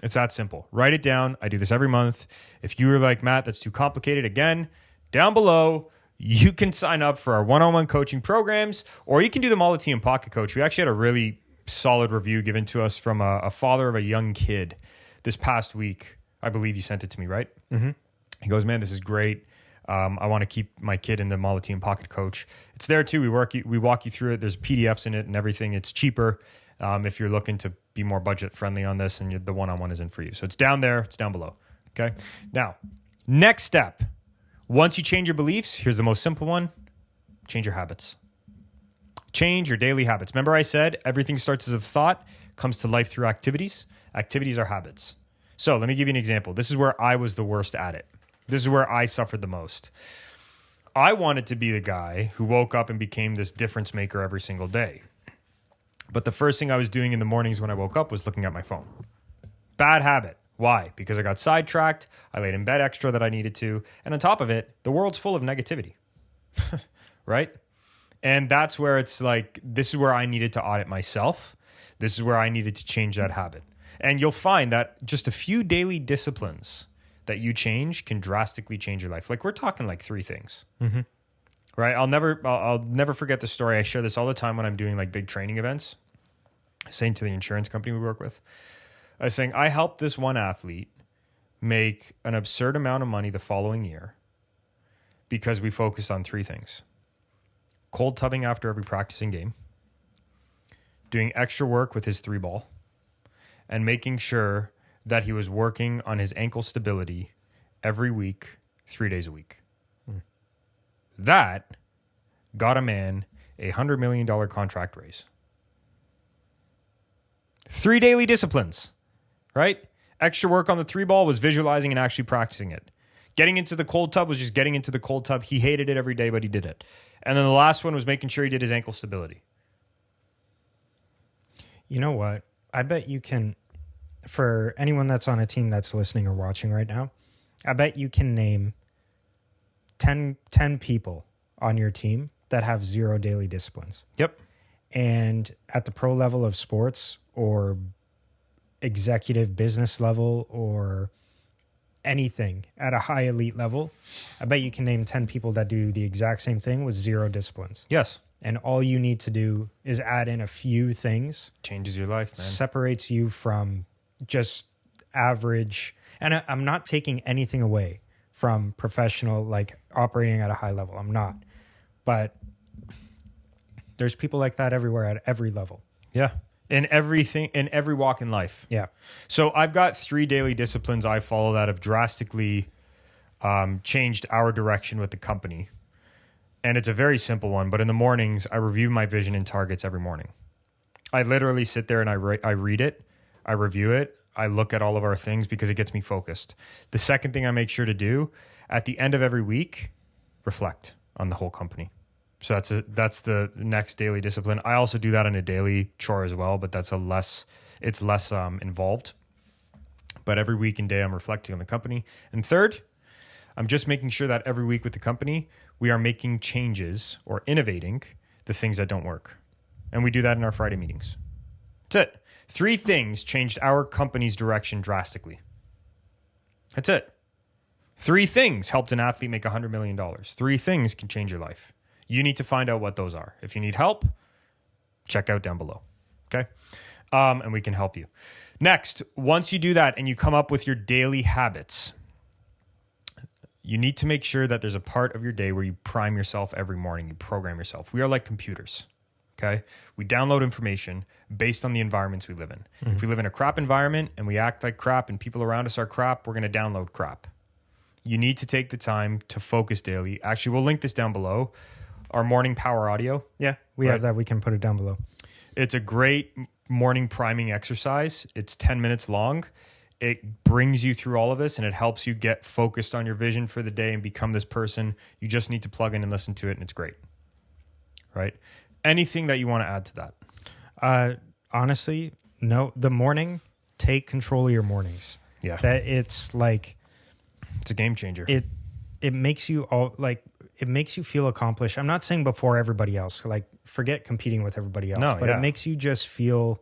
It's that simple. Write it down. I do this every month. If you were like, Matt, that's too complicated, again, down below, you can sign up for our one-on-one coaching programs, or you can do the Molliteum Pocket Coach. We actually had a really solid review given to us from a father of a young kid this past week. I believe you sent it to me, right? Mm-hmm. He goes, man, this is great. I want to keep my kid in the Molliteum Pocket Coach. It's there too. We walk you through it. There's PDFs in it and everything. It's cheaper if you're looking to be more budget friendly on this, and the one-on-one isn't for you. So it's down there. It's down below. Okay. Now, next step. Once you change your beliefs, here's the most simple one. Change your habits. Change your daily habits. Remember I said everything starts as a thought, comes to life through activities. Activities are habits. So let me give you an example. This is where I was the worst at it. This is where I suffered the most. I wanted to be the guy who woke up and became this difference maker every single day. But the first thing I was doing in the mornings when I woke up was looking at my phone. Bad habit. Why? Because I got sidetracked. I laid in bed extra that I needed to. And on top of it, the world's full of negativity. Right? And that's where it's like, this is where I needed to audit myself. This is where I needed to change that habit. And you'll find that just a few daily disciplines that you change can drastically change your life. Like we're talking like 3 things, right? I'll never forget the story. I share this all the time when I'm doing like big training events. Saying to the insurance company we work with, I was saying, I helped this one athlete make an absurd amount of money the following year because we focused on 3 things. Cold tubbing after every practicing game, doing extra work with his 3-ball, and making sure that he was working on his ankle stability every week, 3 days a week. That got a man a $100 million contract raise. 3 daily disciplines, right? Extra work on the 3-ball was visualizing and actually practicing it. Getting into the cold tub was just getting into the cold tub. He hated it every day, but he did it. And then the last one was making sure he did his ankle stability. You know what? I bet you can, for anyone that's on a team that's listening or watching right now, I bet you can name 10 people on your team that have 0 daily disciplines. Yep. And at the pro level of sports or executive business level or anything at a high elite level, I bet you can name 10 people that do the exact same thing with 0 disciplines. Yes. And all you need to do is add in a few things. Changes your life, man. Separates you from just average. And I'm not taking anything away from professional, like operating at a high level. I'm not. But there's people like that everywhere at every level. Yeah. In everything, in every walk in life. Yeah. So I've got 3 daily disciplines I follow that have drastically changed our direction with the company. And it's a very simple one, but in the mornings, I review my vision and targets every morning. I literally sit there and I read it, I review it, I look at all of our things because it gets me focused. The second thing I make sure to do at the end of every week, reflect on the whole company. So that's the next daily discipline. I also do that in a daily chore as well, but that's less involved. But every week and day, I'm reflecting on the company. And third, I'm just making sure that every week with the company, we are making changes or innovating the things that don't work. And we do that in our Friday meetings. That's it. 3 things changed our company's direction drastically. That's it. 3 things helped an athlete make $100 million. 3 things can change your life. You need to find out what those are. If you need help, check out down below. Okay? And we can help you. Next, once you do that and you come up with your daily habits, you need to make sure that there's a part of your day where you prime yourself every morning. You program yourself. We are like computers. Okay? We download information based on the environments we live in. Mm-hmm. If we live in a crap environment and we act like crap and people around us are crap, we're going to download crap. You need to take the time to focus daily. Actually, we'll link this down below. Our morning power audio. Yeah, we have that. We can put it down below. It's a great morning priming exercise. It's 10 minutes long. It brings you through all of this and it helps you get focused on your vision for the day and become this person. You just need to plug in and listen to it and it's great. Right? Anything that you want to add to that? Honestly, no. The morning, take control of your mornings. Yeah. That it's like... It's a game changer. It makes you all like... It makes you feel accomplished. I'm not saying before everybody else. Like, forget competing with everybody else. But it makes you just feel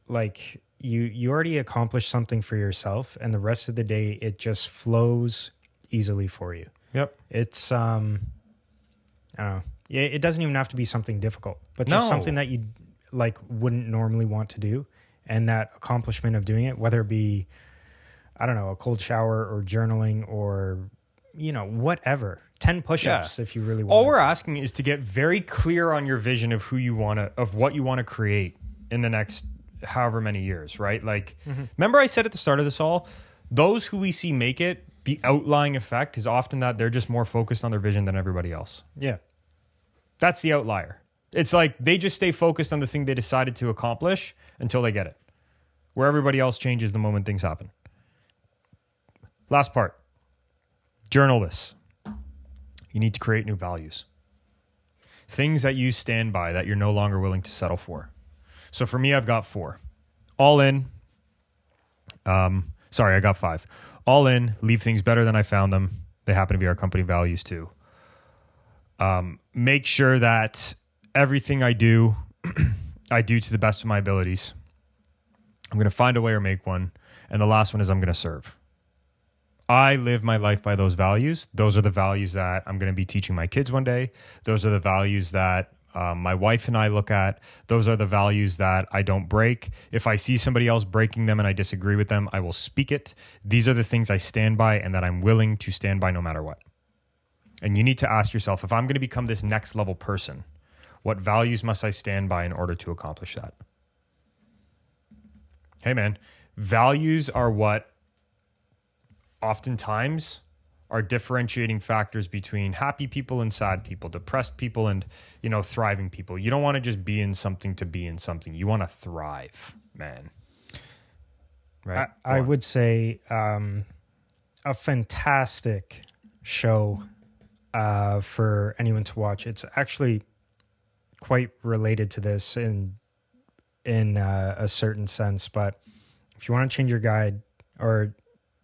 like you already accomplished something for yourself, and the rest of the day it just flows easily for you. Yep. It's I don't know. It doesn't even have to be something difficult, but just something that you like wouldn't normally want to do, and that accomplishment of doing it, whether it be, I don't know, a cold shower or journaling or whatever. 10 push-ups if you really want. All we're asking is to get very clear on your vision of what you want to create in the next however many years, right? Like, remember I said at the start of this all, those who we see make it, the outlying effect is often that they're just more focused on their vision than everybody else. Yeah. That's the outlier. It's like they just stay focused on the thing they decided to accomplish until they get it, where everybody else changes the moment things happen. Last part. Journal this. You need to create new values. Things that you stand by that you're no longer willing to settle for. So for me, I've got 4. All in. I got 5. All in, leave things better than I found them. They happen to be our company values too. Make sure that everything I do, I do to the best of my abilities. I'm going to find a way or make one. And the last one is I'm going to serve. I live my life by those values. Those are the values that I'm going to be teaching my kids one day. Those are the values that my wife and I look at. Those are the values that I don't break. If I see somebody else breaking them and I disagree with them, I will speak it. These are the things I stand by and that I'm willing to stand by no matter what. And you need to ask yourself, if I'm going to become this next level person, what values must I stand by in order to accomplish that? Hey man, values are what oftentimes are differentiating factors between happy people and sad people, depressed people and, thriving people. You don't want to just be in something to be in something. You want to thrive, man. Right? I would say a fantastic show for anyone to watch. It's actually quite related to this in a certain sense, but if you want to change your guide or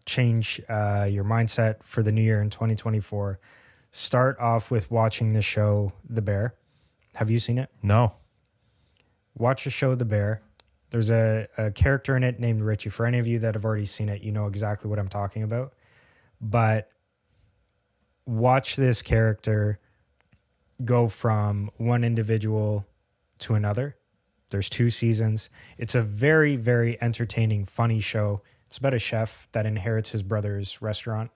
change your mindset for the new year in 2024, start off with watching the show The Bear. Have you seen it? No. Watch the show The Bear. There's a character in it named Richie. For any of you that have already seen it, you know exactly what I'm talking about. But watch this character go from one individual to another. There's 2 seasons. It's a very, very entertaining, funny show. It's about a chef that inherits his brother's restaurant,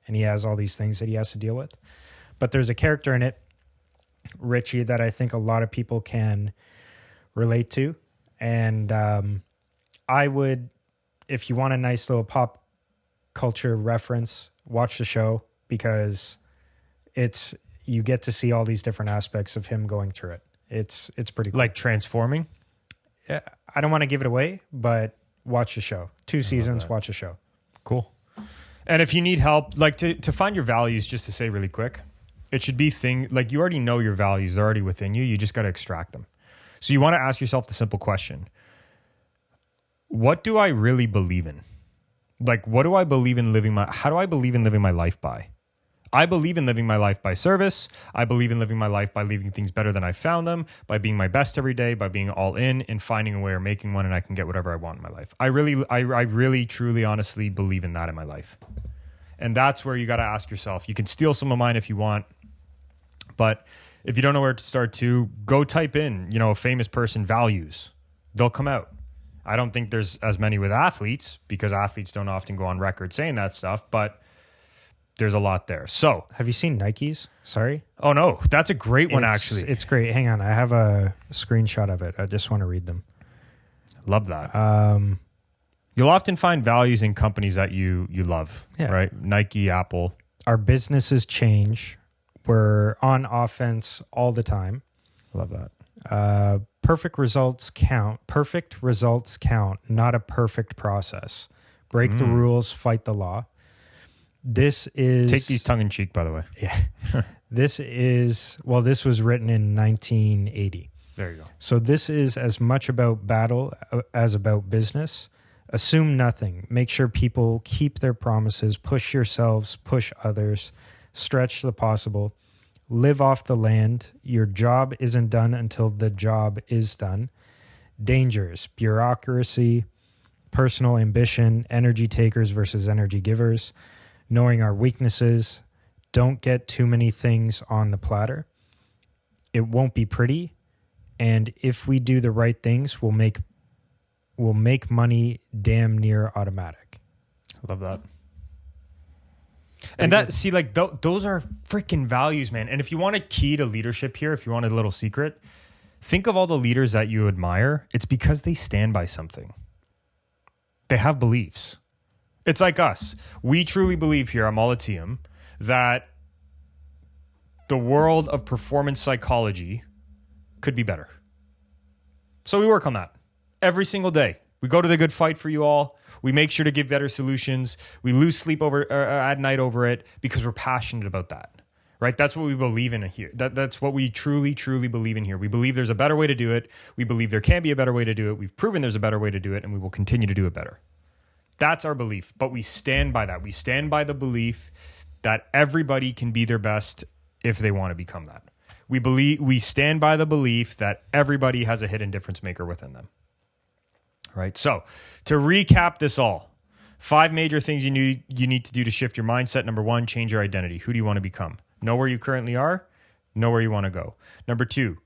and he has all these things that he has to deal with. But there's a character in it, Richie, that I think a lot of people can relate to. And I would, if you want a nice little pop culture reference, watch the show, because you get to see all these different aspects of him going through it. It's pretty cool. Like transforming? Yeah, I don't want to give it away, but watch the show. 2 seasons, watch the show. Cool. And if you need help, like to find your values, just to say really quick, it should be like you already know your values. They're already within you. You just got to extract them. So you want to ask yourself the simple question: what do I really believe in? Like, what do I believe in how do I believe in living my life by? I believe in living my life by service. I believe in living my life by leaving things better than I found them, by being my best every day, by being all in and finding a way or making one, and I can get whatever I want in my life. I really, truly, honestly believe in that in my life. And that's where you got to ask yourself. You can steal some of mine if you want, but if you don't know where to start to, go type in, a famous person values. They'll come out. I don't think there's as many with athletes, because athletes don't often go on record saying that stuff, but there's a lot there. So, have you seen Nikes? Sorry. Oh no, that's a great one. Actually, it's great. Hang on, I have a screenshot of it. I just want to read them. Love that. You'll often find values in companies that you love, right? Nike, Apple. Our businesses change. We're on offense all the time. Love that. Perfect results count. Perfect results count, not a perfect process. Break the rules, fight the law. This is... Take these tongue in cheek, by the way. Yeah. This was written in 1980. There you go. So this is as much about battle as about business. Assume nothing. Make sure people keep their promises. Push yourselves, push others. Stretch the possible. Live off the land. Your job isn't done until the job is done. Dangers, bureaucracy, personal ambition, energy takers versus energy givers. Knowing our weaknesses. Don't get too many things on the platter. It won't be pretty. And if we do the right things, we'll make money damn near automatic. Love that. And that, see, like those are freaking values, man. And if you want a key to leadership here, if you want a little secret, think of all the leaders that you admire. It's because they stand by something. They have beliefs. It's like us. We truly believe here at Molliteum that the world of performance psychology could be better. So we work on that every single day. We go to the good fight for you all. We make sure to give better solutions. We lose sleep at night over it because we're passionate about that, right? That's what we believe in here. That's what we truly, truly believe in here. We believe there's a better way to do it. We believe there can be a better way to do it. We've proven there's a better way to do it, and we will continue to do it better. That's our belief, but we stand by that. We stand by the belief that everybody can be their best if they want to become that. We stand by the belief that everybody has a hidden difference maker within them. Right? So, to recap this all, 5 major things you need to do to shift your mindset. Number 1, change your identity. Who do you want to become? Know where you currently are, know where you want to go. Number 2,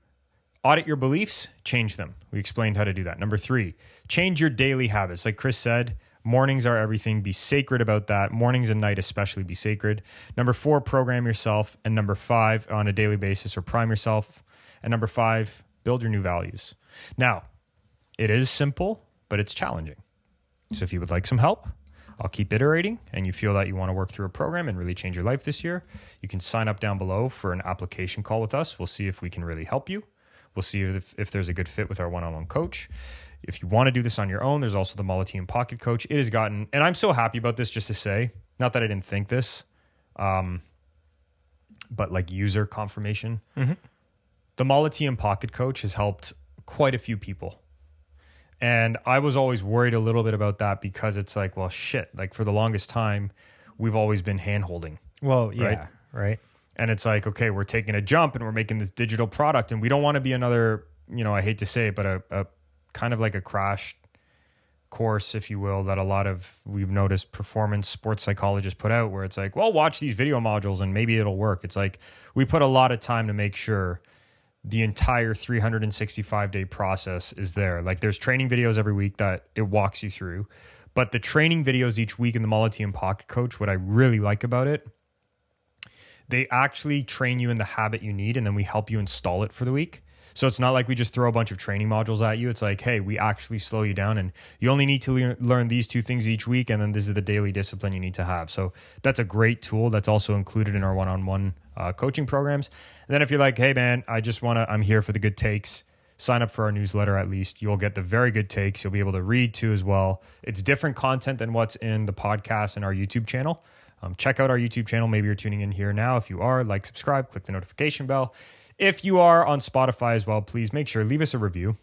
audit your beliefs, change them. We explained how to do that. Number 3, change your daily habits. Like Chris said, mornings are everything. Be sacred about that. Mornings and night especially, be sacred. Number 4, program yourself. And number 5, on a daily basis, or prime yourself. And number 5, build your new values. Now, it is simple, but it's challenging. So if you would like some help, I'll keep iterating, and you feel that you want to work through a program and really change your life this year, you can sign up down below for an application call with us. We'll see if we can really help you. We'll see if there's a good fit with our one-on-one coach. If you want to do this on your own, there's also the Molliteum Pocket Coach. It has gotten, and I'm so happy about this, just to say, not that I didn't think this, but like user confirmation. Mm-hmm. The Molliteum Pocket Coach has helped quite a few people. And I was always worried a little bit about that because it's like, well, shit, like for the longest time, we've always been hand-holding. Well, yeah, right. And it's like, okay, we're taking a jump and we're making this digital product, and we don't want to be another, I hate to say it, but a kind of like a crash course, if you will, that a lot of, we've noticed, performance sports psychologists put out, where it's like, well, watch these video modules and maybe it'll work. It's like, we put a lot of time to make sure the entire 365-day process is there. Like, there's training videos every week that it walks you through, but the training videos each week in the Molliteum Pocket Coach, what I really like about it, they actually train you in the habit you need, and then we help you install it for the week. So it's not like we just throw a bunch of training modules at you. It's like, hey, we actually slow you down, and you only need to learn these 2 things each week, and then this is the daily discipline you need to have. So that's a great tool that's also included in our one-on-one coaching programs. And then if you're like, hey, man, I'm here for the good takes, sign up for our newsletter at least. You'll get the very good takes. You'll be able to read too as well. It's different content than what's in the podcast and our YouTube channel. Check out our YouTube channel. Maybe you're tuning in here now. If you are, like, subscribe, click the notification bell. If you are on Spotify as well, please make sure, leave us a review,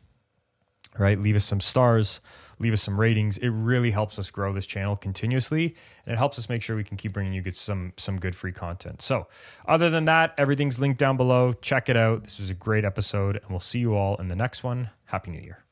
right? Leave us some stars, leave us some ratings. It really helps us grow this channel continuously, and it helps us make sure we can keep bringing you some good free content. So other than that, everything's linked down below. Check it out. This was a great episode, and we'll see you all in the next one. Happy New Year.